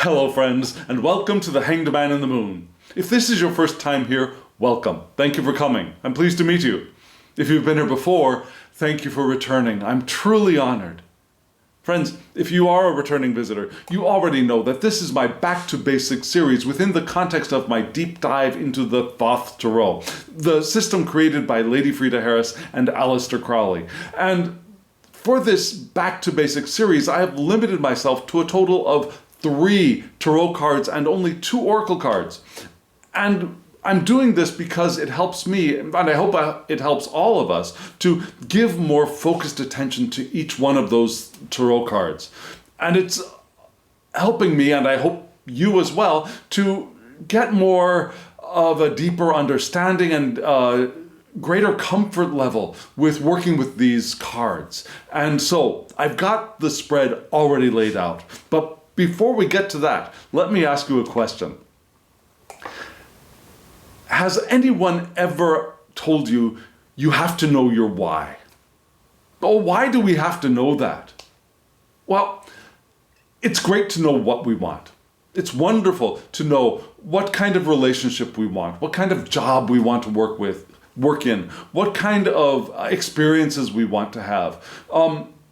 Hello friends, and welcome to the Hanged Man in the Moon. If this is your first time here, welcome. Thank you for coming. I'm pleased to meet you. If you've been here before, thank you for returning. I'm truly honored. Friends, if you are a returning visitor, you already know that this is my Back to Basics series within the context of my deep dive into the Thoth Tarot, the system created by Lady Frida Harris and Harris-Crowley. And for this Back to Basics series, I have limited myself to a total of 3 tarot cards and only 2 oracle cards. And I'm doing this because it helps me, and I hope it helps all of us, to give more focused attention to each one of those tarot cards. And it's helping me, and I hope you as well, to get more of a deeper understanding and greater comfort level with working with these cards. And so I've got the spread already laid out. But before we get to that, let me ask you a question. Has anyone ever told you, you have to know your why? Oh, why do we have to know that? Well, it's great to know what we want. It's wonderful to know what kind of relationship we want, what kind of job we want to work in, what kind of experiences we want to have,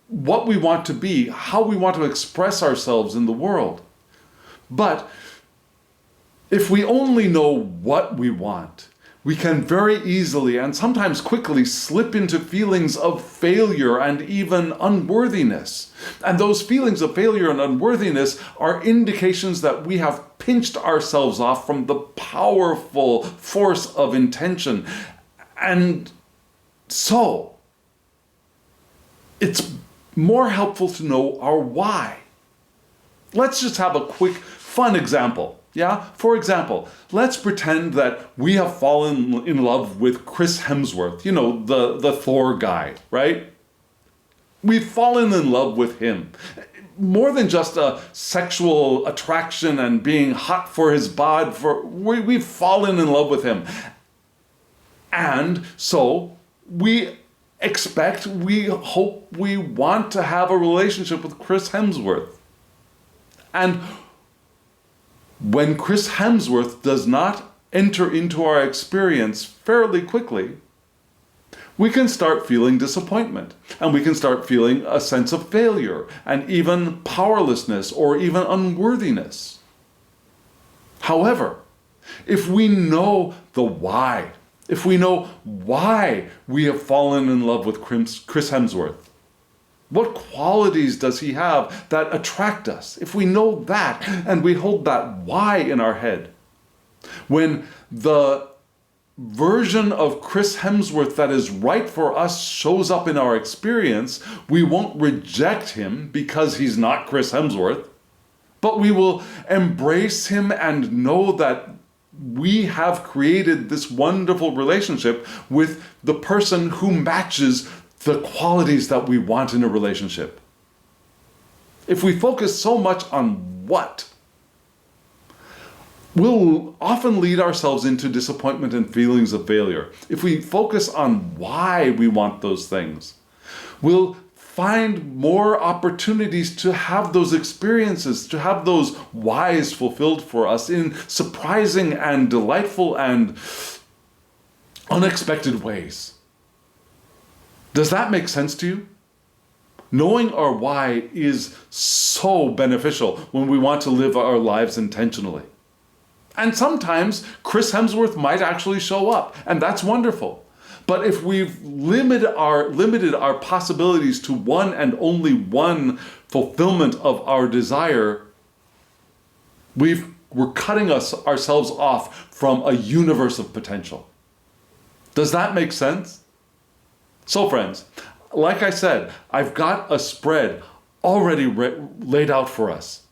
what we want to be, how we want to express ourselves in the world. But if we only know what we want, we can very easily and sometimes quickly slip into feelings of failure and even unworthiness. And those feelings of failure and unworthiness are indications that we have pinched ourselves off from the powerful force of intention. And so, it's more helpful to know our why. Let's just have a quick, fun example. Yeah? For example, let's pretend that we have fallen in love with Chris Hemsworth, you know, the Thor guy, right? We've fallen in love with him. More than just a sexual attraction and being hot for his bod, we've fallen in love with him. And so we expect, we hope, we want to have a relationship with Chris Hemsworth. And when Chris Hemsworth does not enter into our experience fairly quickly, we can start feeling disappointment, and we can start feeling a sense of failure and even powerlessness or even unworthiness. However, if we know the why, if we know why we have fallen in love with Chris Hemsworth, what qualities does he have that attract us? If we know that and we hold that why in our head, when the version of Chris Hemsworth that is right for us shows up in our experience, we won't reject him because he's not Chris Hemsworth, but we will embrace him and know that we have created this wonderful relationship with the person who matches the qualities that we want in a relationship. If we focus so much on what, we'll often lead ourselves into disappointment and feelings of failure. If we focus on why we want those things, we'll find more opportunities to have those experiences, to have those whys fulfilled for us in surprising and delightful and unexpected ways. Does that make sense to you? Knowing our why is so beneficial when we want to live our lives intentionally. And sometimes Chris Hemsworth might actually show up, and that's wonderful. But if we've limited our possibilities to one and only one fulfillment of our desire, we're cutting ourselves off from a universe of potential. Does that make sense? So friends, like I said, I've got a spread already laid out for us.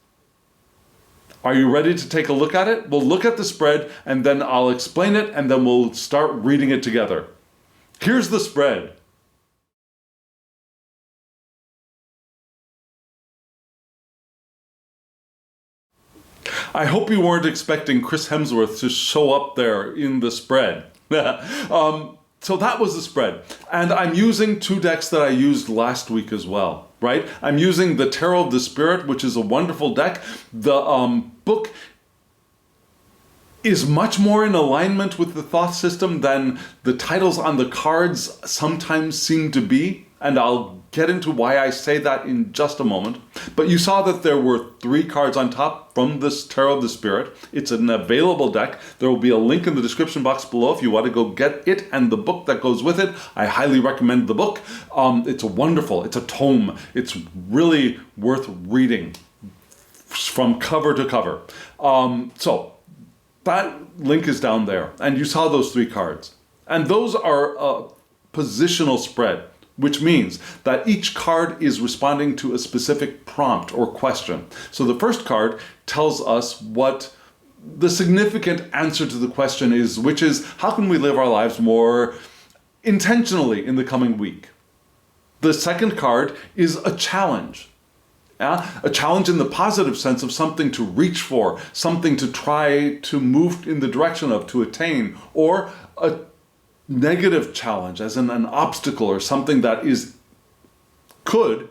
Are you ready to take a look at it? We'll look at the spread and then I'll explain it and then we'll start reading it together. Here's the spread. I hope you weren't expecting Chris Hemsworth to show up there in the spread. So that was the spread. And I'm using 2 decks that I used last week as well, right? I'm using the Tarot of the Spirit, which is a wonderful deck. The book is much more in alignment with the thought system than the titles on the cards sometimes seem to be. And I'll get into why I say that in just a moment. But you saw that there were 3 cards on top from this Tarot of the Spirit. It's an available deck. There will be a link in the description box below if you want to go get it and the book that goes with it. I highly recommend the book. It's a tome. It's really worth reading from cover to cover. So that link is down there. And you saw those 3 cards. And those are a positional spread, which means that each card is responding to a specific prompt or question. So the first card tells us what the significant answer to the question is, which is, how can we live our lives more intentionally in the coming week? The second card is a challenge. Yeah? A challenge in the positive sense of something to reach for, something to try to move in the direction of, to attain, or a negative challenge as in an obstacle or something that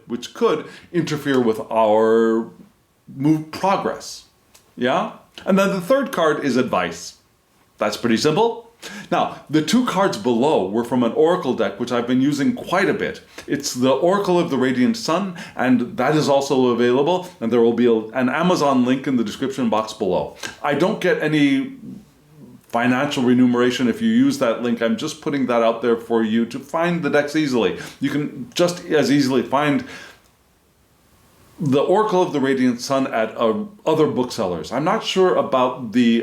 which could interfere with our progress. Yeah? And then the third card is advice. That's pretty simple. Now, the 2 cards below were from an oracle deck, which I've been using quite a bit. It's the Oracle of the Radiant Sun, and that is also available, and there will be an Amazon link in the description box below. I don't get any financial remuneration if you use that link. I'm just putting that out there for you to find the decks easily. You can just as easily find the Oracle of the Radiant Sun at other booksellers. I'm not sure about the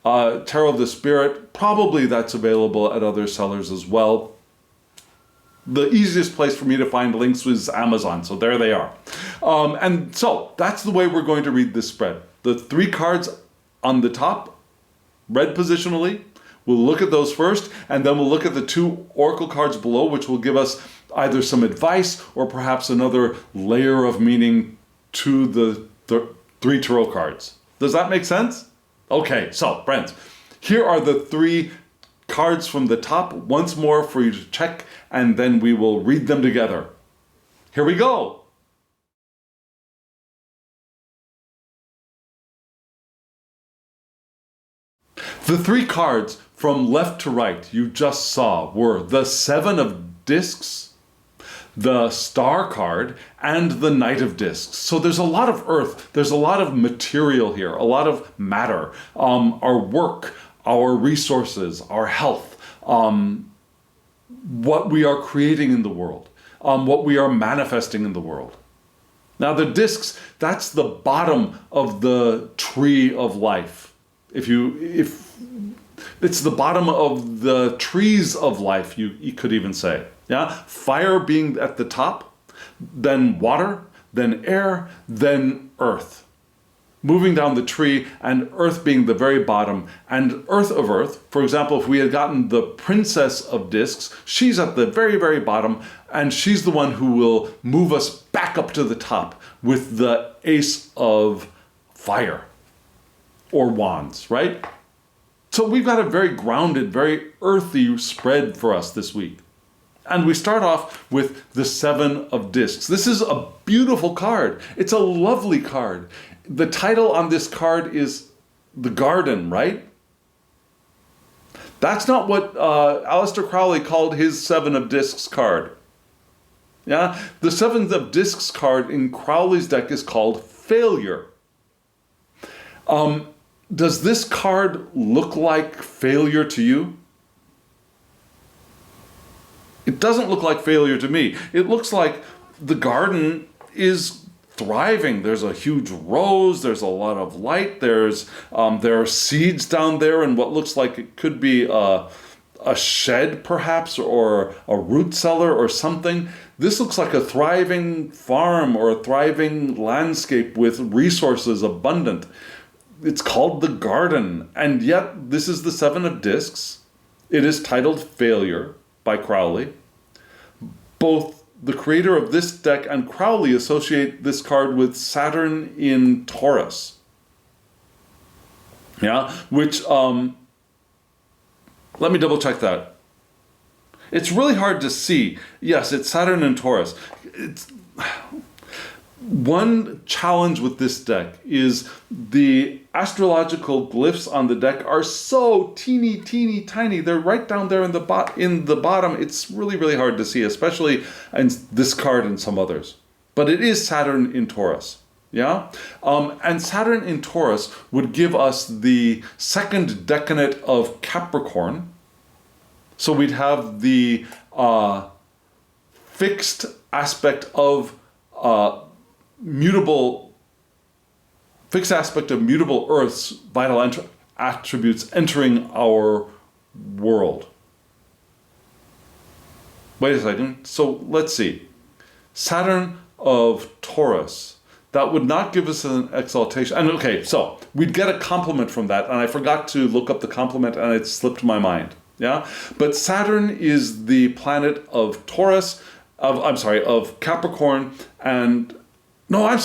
Tarot of the Spirit. Probably that's available at other sellers as well. The easiest place for me to find links was Amazon, so there they are. And so that's the way we're going to read this spread. The 3 cards on the top, read positionally. We'll look at those first, and then we'll look at the 2 oracle cards below, which will give us either some advice or perhaps another layer of meaning to the 3 tarot cards. Does that make sense? Okay, so friends, here are the 3 cards from the top once more for you to check, and then we will read them together. Here we go. The 3 cards from left to right you just saw were the 7 of Discs, the Star card, and the Knight of Discs. So there's a lot of earth, there's a lot of material here, a lot of matter, our work, our resources, our health, what we are creating in the world, what we are manifesting in the world. Now the discs, that's the bottom of the tree of life. If it's the bottom of the trees of life, you could even say. Yeah, fire being at the top, then water, then air, then earth. Moving down the tree, and earth being the very bottom, and earth, for example, if we had gotten the Princess of Discs, she's at the very, very bottom, and she's the one who will move us back up to the top with the Ace of Fire, or wands, right? So we've got a very grounded, very earthy spread for us this week. And we start off with the 7 of Discs. This is a beautiful card. It's a lovely card. The title on this card is The Garden, right? That's not what Harris-Crowley called his 7 of Discs card. Yeah, the 7 of Discs card in Crowley's deck is called Failure. Does this card look like failure to you? It doesn't look like failure to me. It looks like the garden is thriving. There's a huge rose. There's a lot of light. There are seeds down there, and what looks like it could be a shed, perhaps, or a root cellar or something. This looks like a thriving farm or a thriving landscape with resources abundant. It's called the garden, and yet this is the 7 of Discs. It is titled Failure by Crowley. Both the creator of this deck and Crowley associate this card with Saturn in Taurus. Yeah, which, let me double check that. It's really hard to see. Yes, it's Saturn and Taurus. It's one challenge with this deck is the astrological glyphs on the deck are so teeny tiny. They're right down there in the bottom. It's really, really hard to see, especially in this card and some others. But it is Saturn in Taurus. Yeah? And Saturn in Taurus would give us the second decanate of Capricorn. So we'd have the fixed aspect of mutable Earth's vital attributes entering our world. Wait a second. So let's see. Saturn of Taurus. That would not give us an exaltation. And okay, so we'd get a complement from that. And I forgot to look up the complement and it slipped my mind. Yeah. But Saturn is the planet of Taurus, of Capricorn, and no, I'm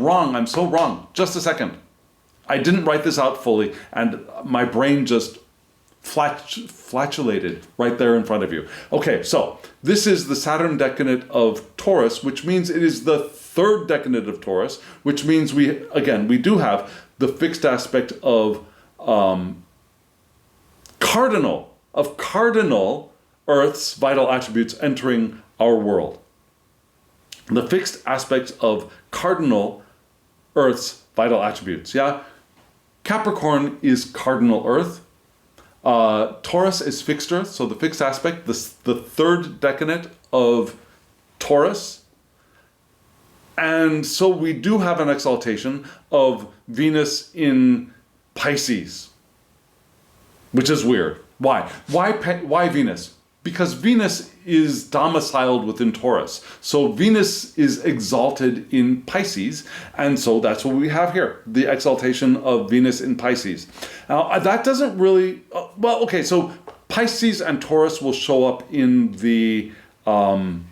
wrong. I'm so wrong. Just a second. I didn't write this out fully, and my brain just flatulated right there in front of you. Okay, so this is the Saturn decadent of Taurus, which means it is the third decadent of Taurus, which means we do have the fixed aspect of cardinal Earth's vital attributes entering our world. The fixed aspects of cardinal Earth's vital attributes. Yeah, Capricorn is cardinal Earth. Taurus is fixed Earth. So the fixed aspect, the third decadent of Taurus. And so we do have an exaltation of Venus in Pisces, which is weird. Why? Why Venus? Because Venus is domiciled within Taurus. So Venus is exalted in Pisces, and so that's what we have here, the exaltation of Venus in Pisces. Now, that doesn't really, so Pisces and Taurus will show up in the, and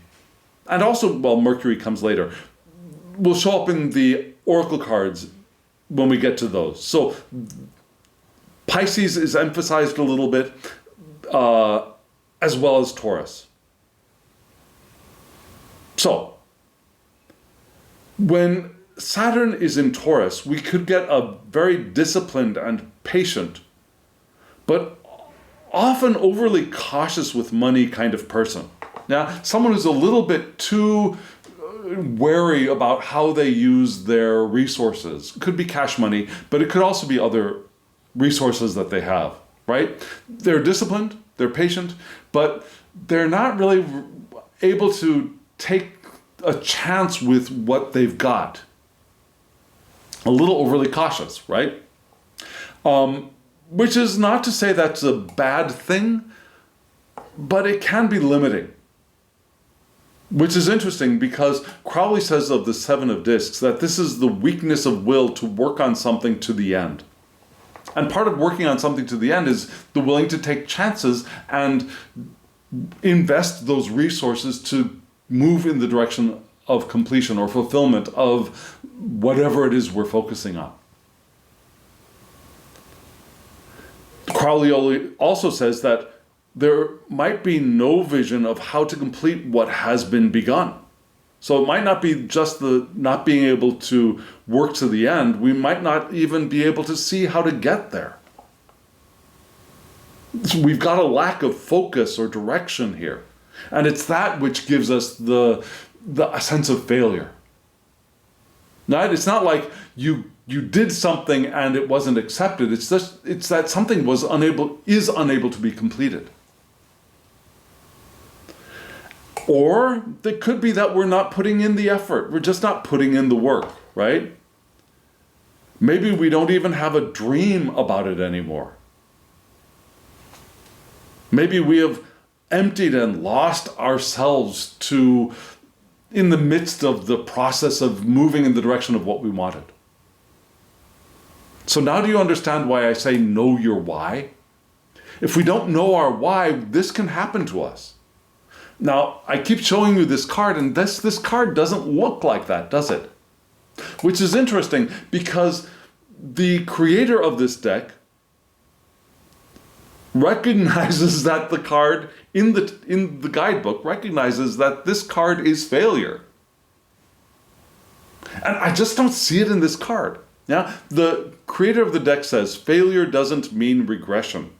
also, Mercury comes later, will show up in the oracle cards when we get to those. So Pisces is emphasized a little bit, as well as Taurus. So, when Saturn is in Taurus, we could get a very disciplined and patient, but often overly cautious with money kind of person. Now, someone who's a little bit too wary about how they use their resources. It could be cash money, but it could also be other resources that they have, right? They're disciplined, they're patient, but they're not really able to take a chance with what they've got. A little overly cautious, right? Which is not to say that's a bad thing, but it can be limiting. Which is interesting because Crowley says of the Seven of Discs that this is the weakness of will to work on something to the end. And part of working on something to the end is the willing to take chances and invest those resources to move in the direction of completion or fulfillment of whatever it is we're focusing on. Crowley also says that there might be no vision of how to complete what has been begun. So it might not be just the not being able to work to the end. We might not even be able to see how to get there. So we've got a lack of focus or direction here. And it's that which gives us the sense of failure. Now, it's not like you did something and it wasn't accepted. It's that something is unable to be completed. Or it could be that we're not putting in the effort. We're just not putting in the work, right? Maybe we don't even have a dream about it anymore. Maybe we have emptied and lost ourselves in the midst of the process of moving in the direction of what we wanted. So now do you understand why I say know your why? If we don't know our why, this can happen to us. Now, I keep showing you this card, and this card doesn't look like that, does it? Which is interesting, because the creator of this deck recognizes that the card in the guidebook recognizes that this card is failure. And I just don't see it in this card. Yeah, the creator of the deck says failure doesn't mean regression.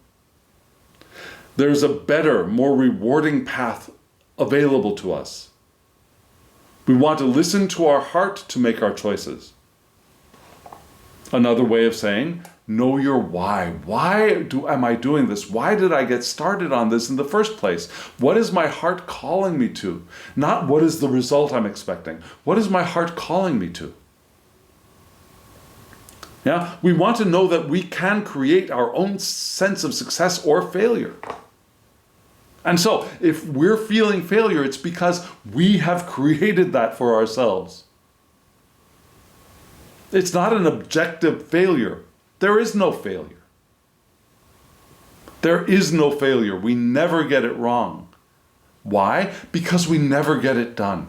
There's a better, more rewarding path available to us. We want to listen to our heart to make our choices. Another way of saying, know your why. Why am I doing this? Why did I get started on this in the first place? What is my heart calling me to? Not what is the result I'm expecting. What is my heart calling me to? Yeah, we want to know that we can create our own sense of success or failure. And so, if we're feeling failure, it's because we have created that for ourselves. It's not an objective failure. There is no failure. There is no failure. We never get it wrong. Why? Because we never get it done.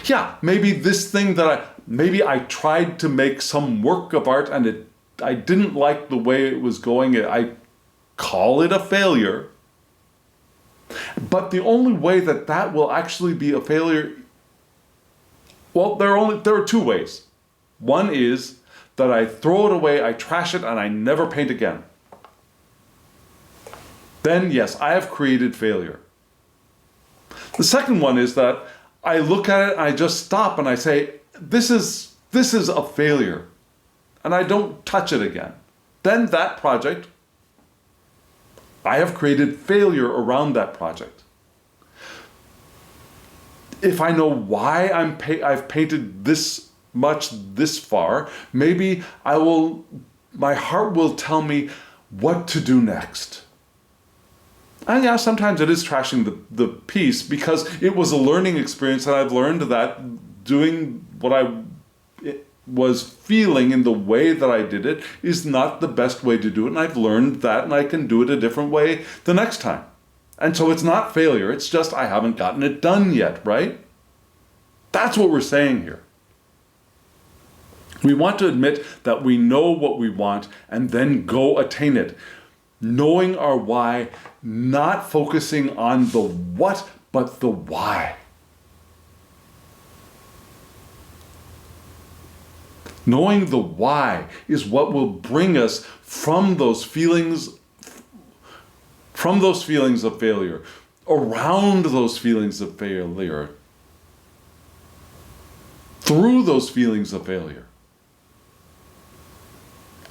Yeah, maybe this thing that maybe I tried to make some work of art and I didn't like the way it was going. I call it a failure. But the only way that will actually be a failure, well, there are two ways. One is that I throw it away, I trash it, and I never paint again. Then, yes, I have created failure. The second one is that I look at it, I just stop and I say, this is a failure, and I don't touch it again. Then that project, I have created failure around that project. If I know why I've painted this much this far, maybe my heart will tell me what to do next. And yeah, sometimes it is trashing the piece because it was a learning experience, and I've learned that doing what I was feeling in the way that I did it is not the best way to do it, and I've learned that, and I can do it a different way the next time. And so it's not failure, it's just I haven't gotten it done yet, right? That's what we're saying here. We want to admit that we know what we want and then go attain it. Knowing our why, not focusing on the what, but the why. Knowing the why is what will bring us from those feelings of failure, around those feelings of failure, through those feelings of failure.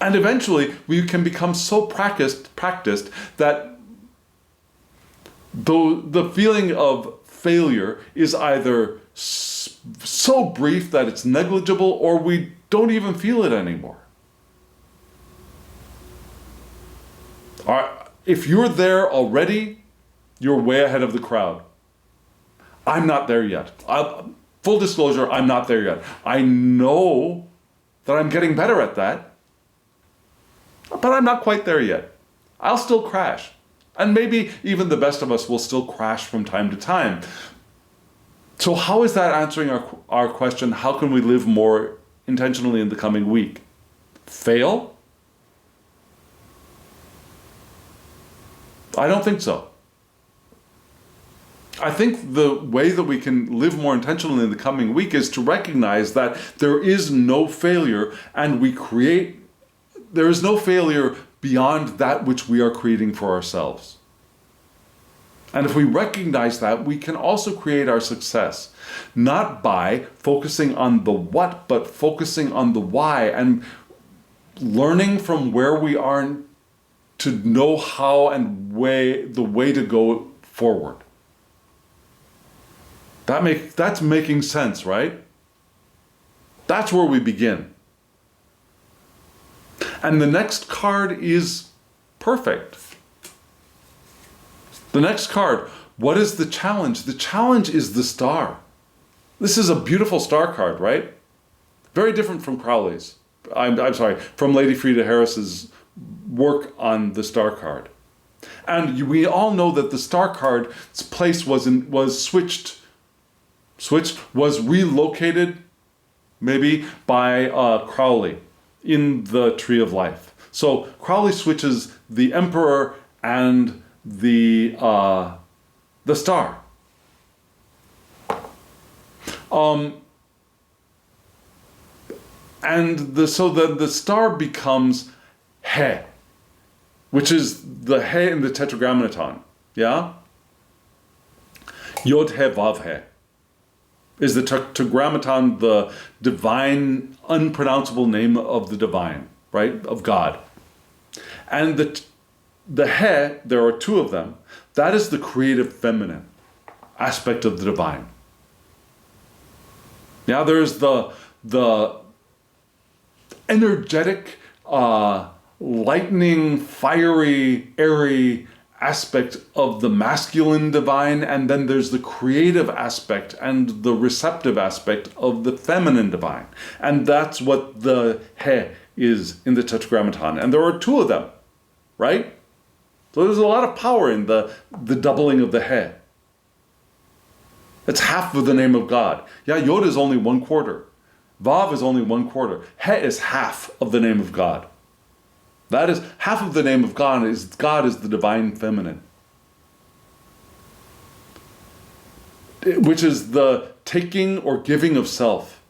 And eventually we can become so practiced that the feeling of failure is either so brief that it's negligible, or we don't even feel it anymore. If you're there already, you're way ahead of the crowd. I'm not there yet. Full disclosure, I'm not there yet. I know that I'm getting better at that, but I'm not quite there yet. I'll still crash. And maybe even the best of us will still crash from time to time. So how is that answering our question, how can we live more intentionally in the coming week? Fail? I don't think so. I think the way that we can live more intentionally in the coming week is to recognize that there is no failure, and there is no failure beyond that which we are creating for ourselves. And if we recognize that, we can also create our success, not by focusing on the what, but focusing on the why, and learning from where we are to know how and the way to go forward. That's making sense, right? That's where we begin. And the next card is perfect. The next card, what is the challenge? The challenge is the star. This is a beautiful star card, right? Very different from Crowley's. I'm sorry, from Lady Frida Harris's work on the star card. And we all know that the star card's place was relocated maybe by Crowley in the Tree of Life. So Crowley switches the emperor and the star. So the star becomes He, which is the He in the Tetragrammaton. Yeah? Yod He Vav He is the Tetragrammaton, the divine, unpronounceable name of the divine, right? Of God. And the He, there are two of them, that is the creative feminine aspect of the divine. Yeah, there's the energetic, lightning, fiery, airy aspect of the masculine divine, and then there's the creative aspect and the receptive aspect of the feminine divine. And that's what the He is in the Tetragrammaton. And there are two of them, right? So there's a lot of power in the doubling of the He. It's half of the name of God. Yeah, Yod is only 1/4. Vav is only 1/4. He is half of the name of God. That is, half of the name of God is the divine feminine, which is the taking or giving of self.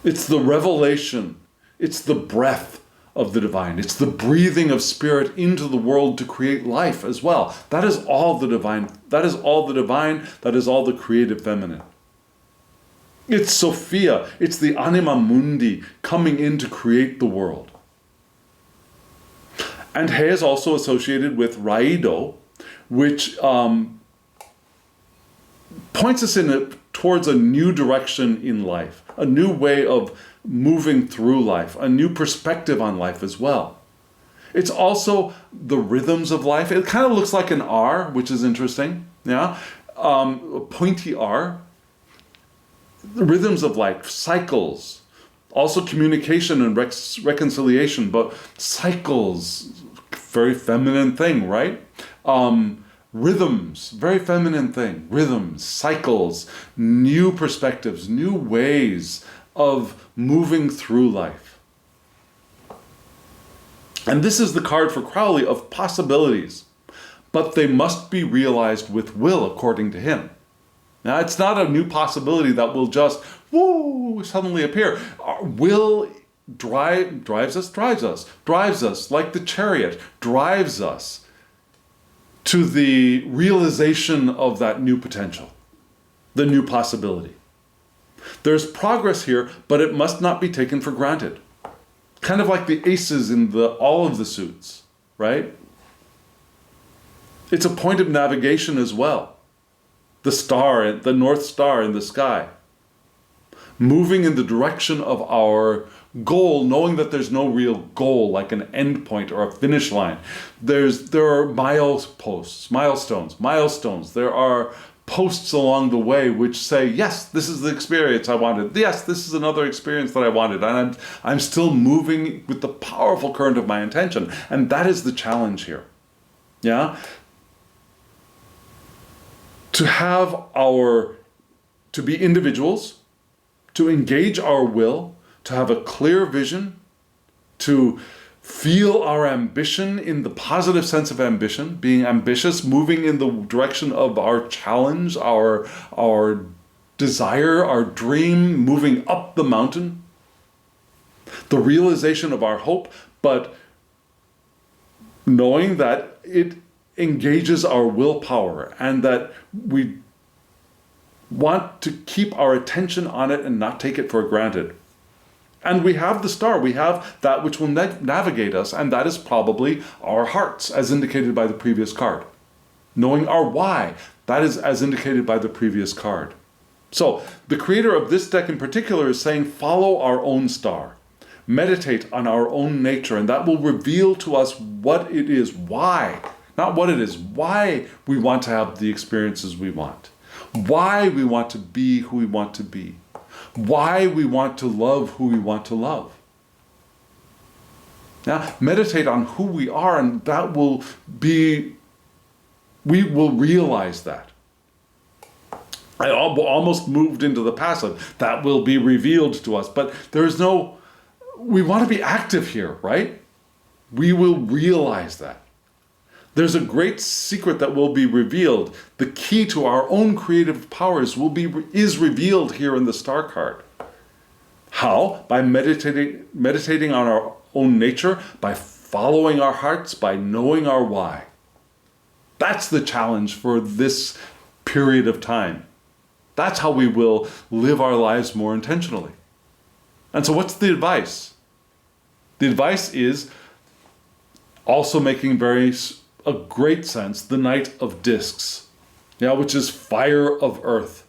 It's the revelation. It's the breath of the divine. It's the breathing of spirit into the world to create life as well. That is all the divine. That is all the divine. That is all the creative feminine. It's Sophia. It's the anima mundi coming in to create the world. And He is also associated with Raido, which points us towards a new direction in life, a new way of moving through life, a new perspective on life as well. It's also the rhythms of life. It kind of looks like an R, which is interesting. Yeah, a pointy R. The rhythms of life, cycles, also communication and reconciliation, but cycles, very feminine thing, right? Rhythms, very feminine thing. Rhythms, cycles, new perspectives, new ways of moving through life. And this is the card for Crowley of possibilities, but they must be realized with will, according to him. Now, it's not a new possibility that will just, suddenly appear. Our will drives us, like the chariot, drives us to the realization of that new potential, the new possibility. There's progress here, but it must not be taken for granted. Kind of like the aces in all of the suits, right? It's a point of navigation as well. The star, the North Star in the sky. Moving in the direction of our goal, knowing that there's no real goal, like an end point or a finish line. There are milestones. There are posts along the way which say, yes, this is the experience I wanted. Yes, this is another experience that I wanted. And I'm still moving with the powerful current of my intention. And that is the challenge here. Yeah? To be individuals, to engage our will, to have a clear vision, to feel our ambition in the positive sense of ambition, being ambitious, moving in the direction of our challenge, our desire, our dream, moving up the mountain, the realization of our hope, but knowing that it engages our willpower and that we want to keep our attention on it and not take it for granted. And we have the star, we have that which will navigate us, and that is probably our hearts, as indicated by the previous card. Knowing our why, that is as indicated by the previous card. So, the creator of this deck in particular is saying, follow our own star. Meditate on our own nature, and that will reveal to us what it is, why. Not what it is, why we want to have the experiences we want. Why we want to be who we want to be. Why we want to love who we want to love. Now, meditate on who we are, and that will be, we will realize that. I almost moved into the passive. That will be revealed to us, but there is no, we want to be active here, right? We will realize that. There's a great secret that will be revealed. The key to our own creative powers is revealed here in the star card. How? By meditating on our own nature, by following our hearts, by knowing our why. That's the challenge for this period of time. That's how we will live our lives more intentionally. And so what's the advice? The advice is also making a great sense, the Knight of Discs, which is fire of earth.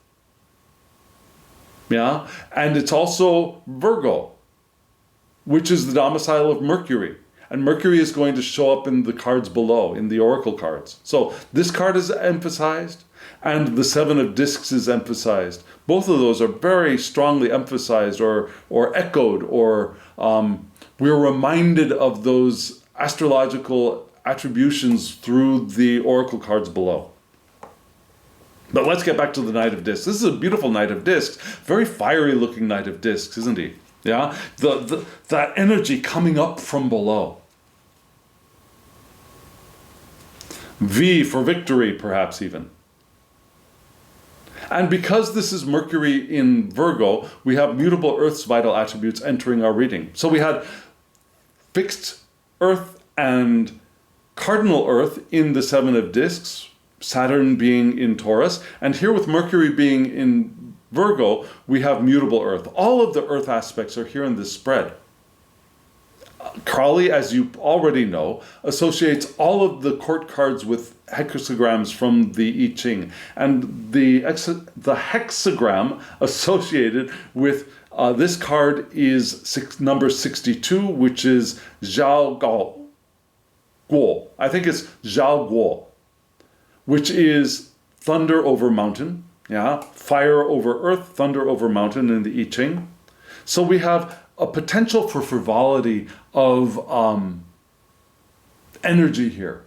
And it's also Virgo, which is the domicile of Mercury. And Mercury is going to show up in the cards below, in the oracle cards. So this card is emphasized, and the Seven of Discs is emphasized. Both of those are very strongly emphasized or echoed, or we're reminded of those astrological attributions through the oracle cards below. But let's get back to the Knight of Discs. This is a beautiful Knight of Discs, very fiery looking Knight of Discs, isn't he? Yeah, that energy coming up from below. V for victory, perhaps even. And because this is Mercury in Virgo, we have mutable Earth's vital attributes entering our reading. So we had fixed Earth and cardinal Earth in the Seven of Discs, Saturn being in Taurus, and here with Mercury being in Virgo, we have mutable Earth. All of the Earth aspects are here in this spread. Crowley, as you already know, associates all of the court cards with hexagrams from the I Ching. And the hexagram associated with this card is number 62, which is Zhao Guo. I think it's Zhao Guo, which is thunder over mountain. Fire over earth, thunder over mountain in the I Ching. So we have a potential for frivolity of energy here.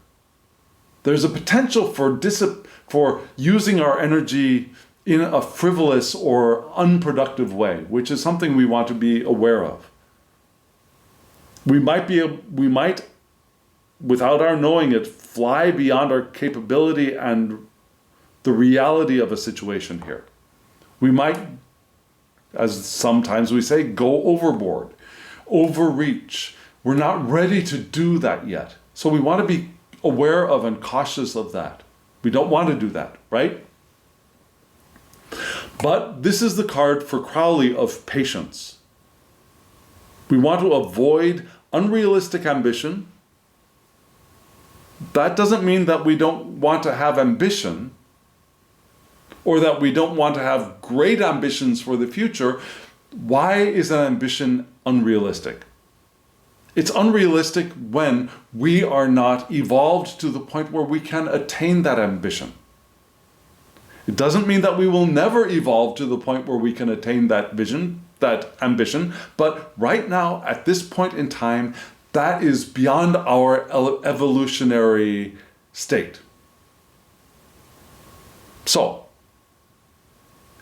There's a potential for using our energy in a frivolous or unproductive way, which is something we want to be aware of. We might, without our knowing it, fly beyond our capability and the reality of a situation here. We might, as sometimes we say, go overboard, overreach. We're not ready to do that yet. So we want to be aware of and cautious of that. We don't want to do that, right? But this is the card for Crowley of patience. We want to avoid unrealistic ambition. That doesn't mean that we don't want to have ambition, or that we don't want to have great ambitions for the future. Why is an ambition unrealistic? It's unrealistic when we are not evolved to the point where we can attain that ambition. It doesn't mean that we will never evolve to the point where we can attain that vision, that ambition, but right now, at this point in time, that is beyond our evolutionary state. So,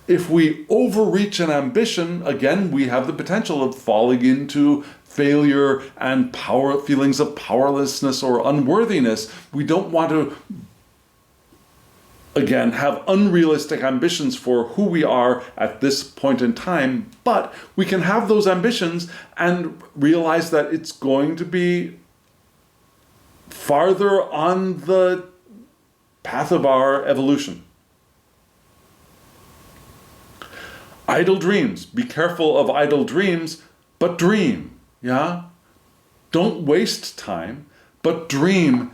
if we overreach an ambition, again, we have the potential of falling into failure and feelings of powerlessness or unworthiness. We don't want to, again, have unrealistic ambitions for who we are at this point in time, but we can have those ambitions and realize that it's going to be farther on the path of our evolution. Idle dreams. Be careful of idle dreams, but dream. Don't waste time, but dream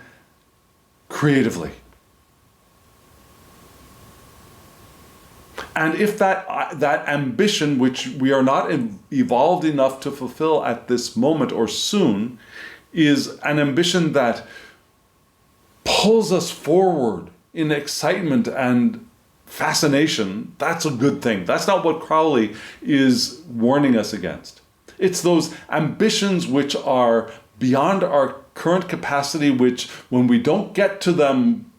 creatively. And if that ambition, which we are not evolved enough to fulfill at this moment or soon, is an ambition that pulls us forward in excitement and fascination, that's a good thing. That's not what Crowley is warning us against. It's those ambitions which are beyond our current capacity, which when we don't get to them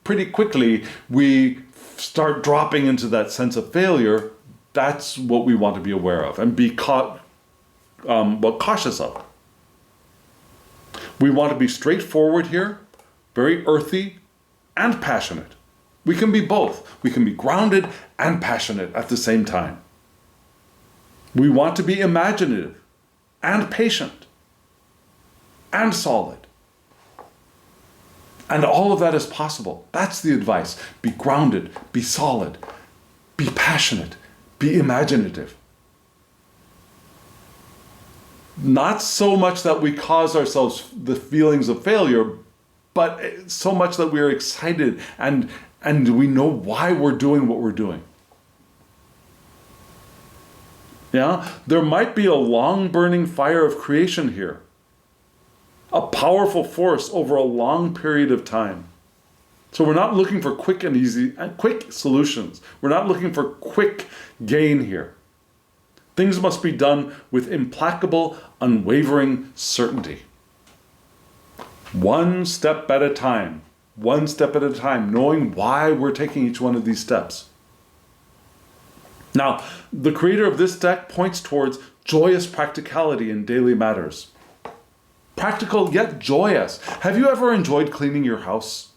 pretty quickly, we start dropping into that sense of failure. That's what we want to be aware of and be cautious of. We want to be straightforward here, very earthy and passionate. We can be both. We can be grounded and passionate at the same time. We want to be imaginative and patient and solid. And all of that is possible. That's the advice. Be grounded, be solid, be passionate, be imaginative. Not so much that we cause ourselves the feelings of failure, but so much that we're excited and we know why we're doing what we're doing. Yeah, there might be a long burning fire of creation here. A powerful force over a long period of time. So we're not looking for quick and easy, quick solutions. We're not looking for quick gain here. Things must be done with implacable, unwavering certainty. One step at a time, knowing why we're taking each one of these steps. Now, the creator of this deck points towards joyous practicality in daily matters. Practical yet joyous. Have you ever enjoyed cleaning your house?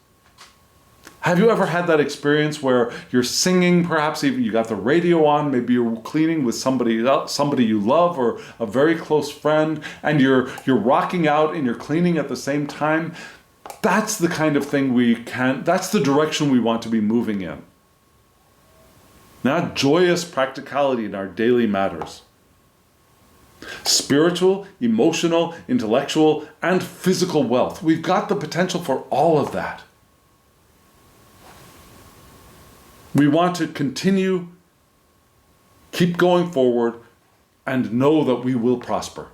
Have you ever had that experience where you're singing, perhaps even you got the radio on, maybe you're cleaning with somebody else, somebody you love or a very close friend, and you're rocking out and you're cleaning at the same time? That's the kind of thing that's the direction we want to be moving in. Not joyous practicality in our daily matters. Spiritual, emotional, intellectual, and physical wealth. We've got the potential for all of that. We want to continue, keep going forward, and know that we will prosper.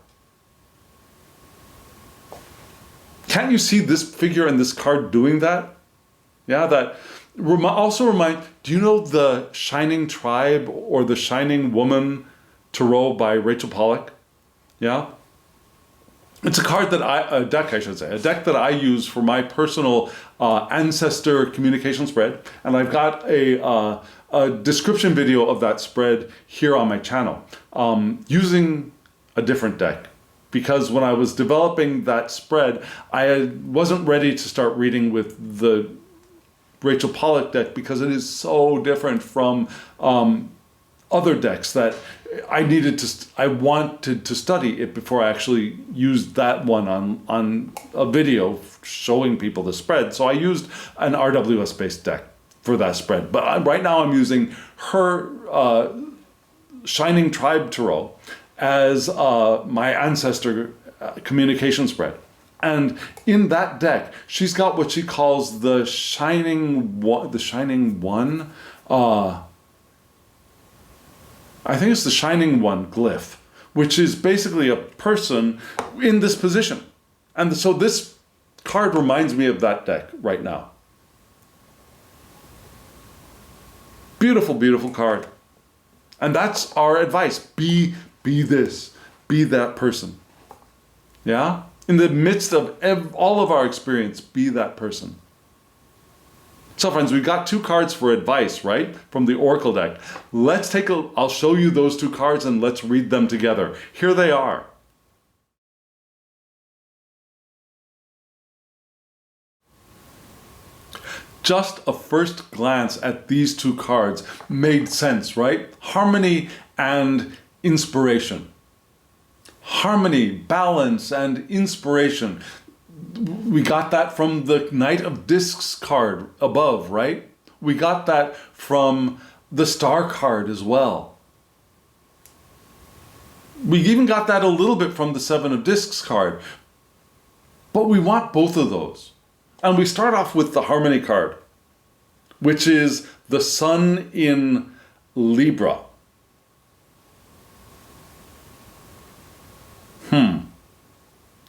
Can't you see this figure and this card doing that? Yeah, that also remind, do you know the Shining Tribe or the Shining Woman Tarot by Rachel Pollack? Yeah? It's a card that a deck that I use for my personal ancestor communication spread. And I've got a description video of that spread here on my channel using a different deck. Because when I was developing that spread, I wasn't ready to start reading with the Rachel Pollack deck because it is so different from other decks that I wanted to study it before I actually used that one on a video showing people the spread. So I used an RWS based deck for that spread. But right now I'm using her Shining Tribe Tarot as my ancestor communication spread. And in that deck, she's got what she calls the Shining One. I think it's the Shining One glyph, which is basically a person in this position. And so this card reminds me of that deck right now. Beautiful, beautiful card. And that's our advice. Be this. Be that person. Yeah? In the midst of all of our experience, be that person. So friends, we've got two cards for advice, right? From the Oracle deck. I'll show you those two cards and let's read them together. Here they are. Just a first glance at these two cards made sense, right? Harmony and inspiration. Harmony, balance, and inspiration. We got that from the Knight of Discs card above, right? We got that from the Star card as well. We even got that a little bit from the Seven of Discs card. But we want both of those. And we start off with the Harmony card, which is the Sun in Libra.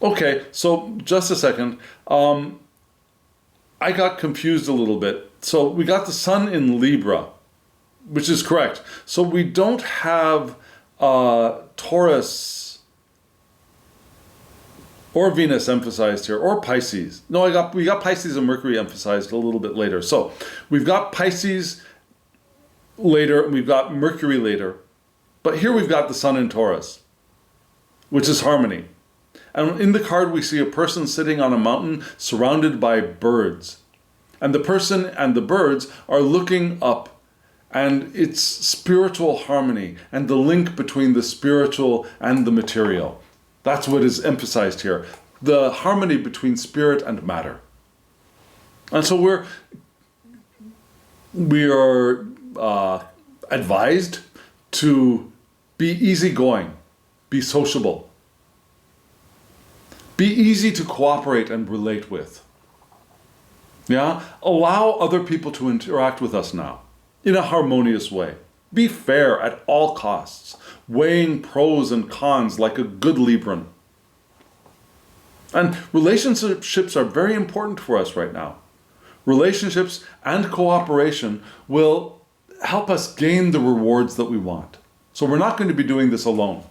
Okay, so just a second. I got confused a little bit. So we got the Sun in Libra, which is correct. So we don't have Taurus or Venus emphasized here, or Pisces. No, we got Pisces and Mercury emphasized a little bit later. So we've got Pisces later, and we've got Mercury later. But here we've got the Sun in Taurus. which is harmony. And in the card, we see a person sitting on a mountain surrounded by birds. And the person and the birds are looking up, and it's spiritual harmony and the link between the spiritual and the material. That's what is emphasized here. The harmony between spirit and matter. And so we are advised to be easygoing, be sociable, be easy to cooperate and relate with. Yeah? Allow other people to interact with us now in a harmonious way. Be fair at all costs, weighing pros and cons like a good Libran. And relationships are very important for us right now. Relationships and cooperation will help us gain the rewards that we want. So we're not going to be doing this alone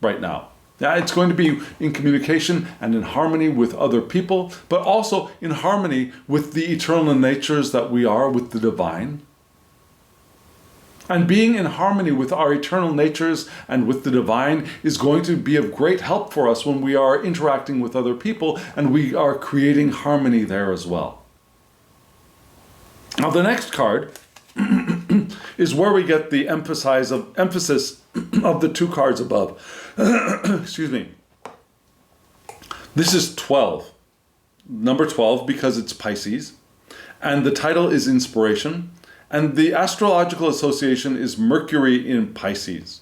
right now. Yeah, it's going to be in communication and in harmony with other people, but also in harmony with the eternal natures that we are, with the divine. And being in harmony with our eternal natures and with the divine is going to be of great help for us when we are interacting with other people and we are creating harmony there as well. Now the next card is where we get the emphasis of the two cards above. Excuse me. This is 12. Number 12 because it's Pisces. And the title is Inspiration. And the astrological association is Mercury in Pisces.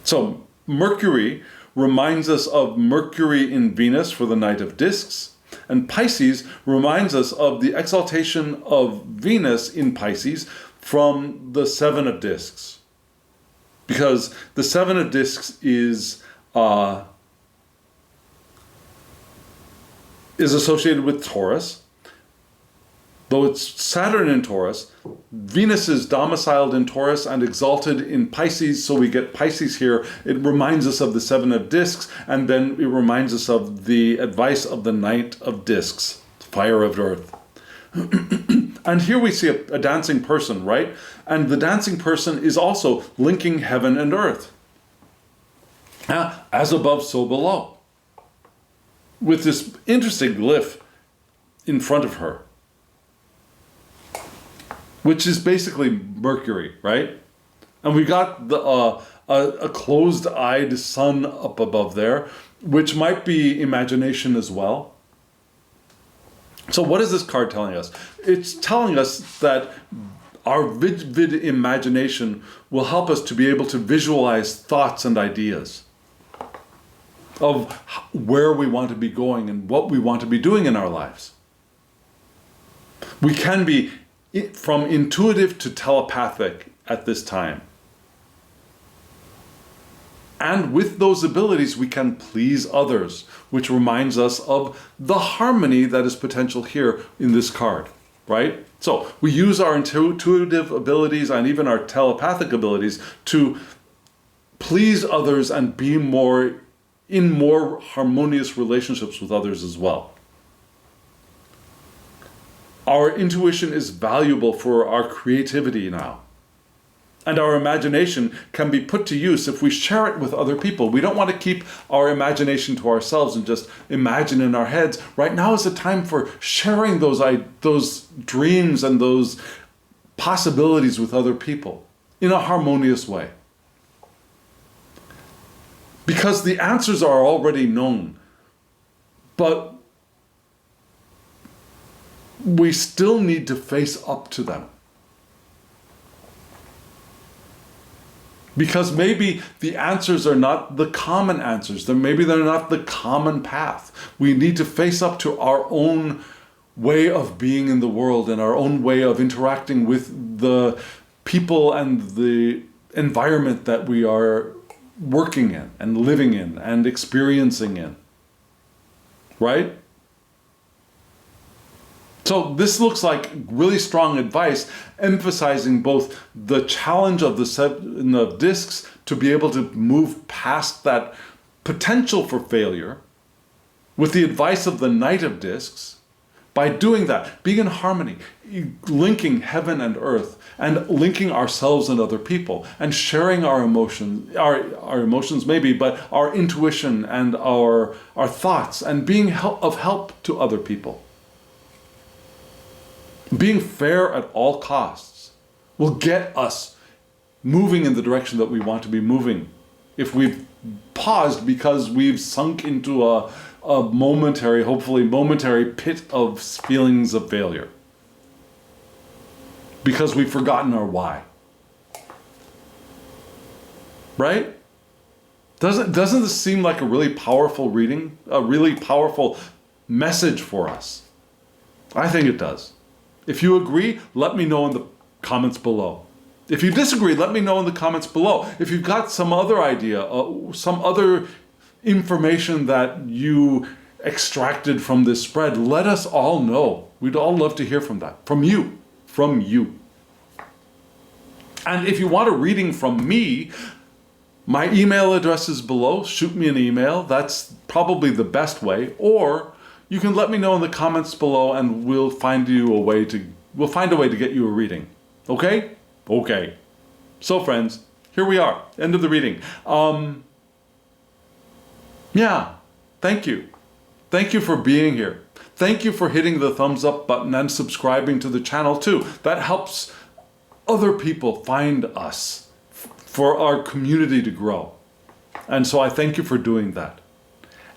So Mercury reminds us of Mercury in Venus for the Knight of Discs. And Pisces reminds us of the exaltation of Venus in Pisces from the Seven of Discs. Because the Seven of Discs is associated with Taurus. Though it's Saturn in Taurus, Venus is domiciled in Taurus and exalted in Pisces, so we get Pisces here. It reminds us of the Seven of Discs, and then it reminds us of the advice of the Knight of Discs, Fire of Earth. And here we see a dancing person, right? And the dancing person is also linking heaven and earth. As above, so below. With this interesting glyph in front of her, which is basically Mercury, right? And we got a closed-eyed sun up above there, which might be imagination as well. So what is this card telling us? It's telling us that our vivid imagination will help us to be able to visualize thoughts and ideas of where we want to be going and what we want to be doing in our lives. We can be from intuitive to telepathic at this time. And with those abilities, we can please others, which reminds us of the harmony that is potential here in this card, right? So we use our intuitive abilities and even our telepathic abilities to please others and be in more harmonious relationships with others as well. Our intuition is valuable for our creativity now. And our imagination can be put to use if we share it with other people. We don't want to keep our imagination to ourselves and just imagine in our heads. Right now is the time for sharing those dreams and those possibilities with other people in a harmonious way. Because the answers are already known, but we still need to face up to them. Because maybe the answers are not the common answers. Maybe they're not the common path. We need to face up to our own way of being in the world and our own way of interacting with the people and the environment that we are working in and living in and experiencing in. Right? So this looks like really strong advice, emphasizing both the challenge of the Seven of Discs to be able to move past that potential for failure, with the advice of the Knight of Discs By doing that, being in harmony, linking heaven and earth, and linking ourselves and other people, and sharing our emotions, our emotions maybe, but our intuition and our thoughts, and being of help to other people. Being fair at all costs will get us moving in the direction that we want to be moving. If we've paused because we've sunk into a momentary, hopefully momentary pit of feelings of failure. Because we've forgotten our why. Right? Doesn't this seem like a really powerful reading? A really powerful message for us? I think it does. If you agree, let me know in the comments below. If you disagree, let me know in the comments below. If you've got some other idea, some other information that you extracted from this spread, let us all know. We'd all love to hear from that. From you. And if you want a reading from me, my email address is below. Shoot me an email. That's probably the best way. Or you can let me know in the comments below and we'll find a way to get you a reading. Okay? Okay. So friends, here we are. End of the reading. Yeah. Thank you. Thank you for being here. Thank you for hitting the thumbs up button and subscribing to the channel too. That helps other people find us for our community to grow. And so I thank you for doing that.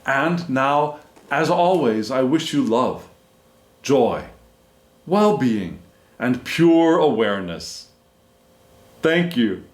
And now, as always, I wish you love, joy, well-being, and pure awareness. Thank you.